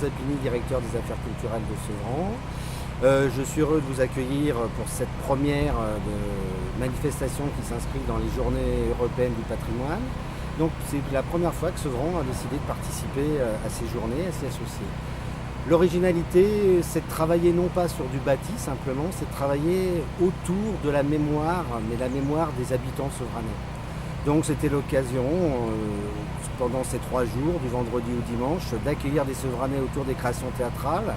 Zappini, directeur des affaires culturelles de Sevran. Je suis heureux de vous accueillir pour cette première manifestation qui s'inscrit dans les Journées européennes du patrimoine. Donc c'est la première fois que Sevran a décidé de participer à ces journées, à s'y associer. L'originalité, c'est de travailler non pas sur du bâti simplement, c'est de travailler autour de la mémoire, mais la mémoire des habitants sevranais. Donc c'était l'occasion, pendant ces 3 jours, du vendredi au dimanche, d'accueillir des Sevranais autour des créations théâtrales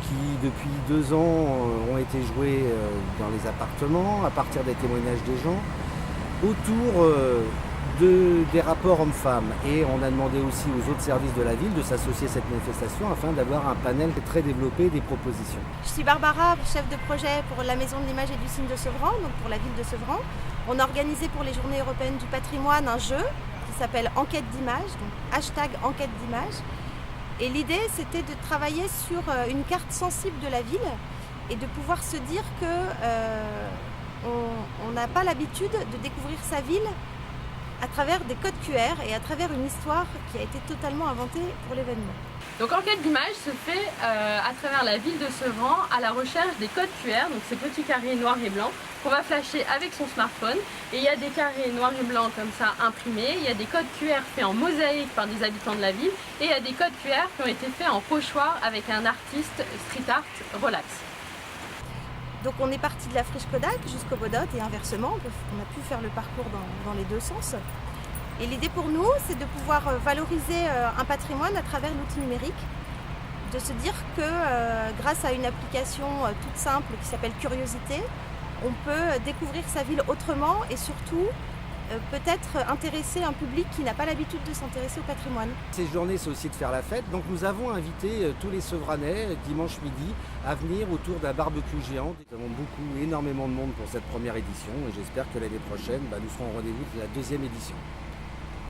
qui, depuis 2 ans, ont été jouées dans les appartements, à partir des témoignages des gens, autour des rapports hommes-femmes. Et on a demandé aussi aux autres services de la ville de s'associer à cette manifestation afin d'avoir un panel très développé des propositions. Je suis Barbara, chef de projet pour la Maison de l'Image et du Signe de Sevran, donc pour la ville de Sevran. On a organisé pour les Journées européennes du patrimoine un jeu qui s'appelle Enquête d'images, donc hashtag Enquête d'images. Et l'idée, c'était de travailler sur une carte sensible de la ville et de pouvoir se dire que on n'a pas l'habitude de découvrir sa ville à travers des codes QR et à travers une histoire qui a été totalement inventée pour l'événement. Donc Enquête d'images se fait à travers la ville de Sevran à la recherche des codes QR, donc ces petits carrés noirs et blancs qu'on va flasher avec son smartphone. Et il y a des carrés noirs et blancs comme ça imprimés, il y a des codes QR faits en mosaïque par des habitants de la ville et il y a des codes QR qui ont été faits en pochoir avec un artiste street art relax. Donc on est parti de la friche Kodak jusqu'au Bodot et inversement, on a pu faire le parcours dans les 2 sens. Et l'idée pour nous, c'est de pouvoir valoriser un patrimoine à travers l'outil numérique, de se dire que grâce à une application toute simple qui s'appelle Curiosité, on peut découvrir sa ville autrement et surtout peut-être intéresser un public qui n'a pas l'habitude de s'intéresser au patrimoine. Ces journées, c'est aussi de faire la fête, donc nous avons invité tous les Sevranais dimanche midi à venir autour d'un barbecue géant. Nous avons énormément de monde pour cette première édition et j'espère que l'année prochaine, nous serons au rendez-vous de la 2e édition.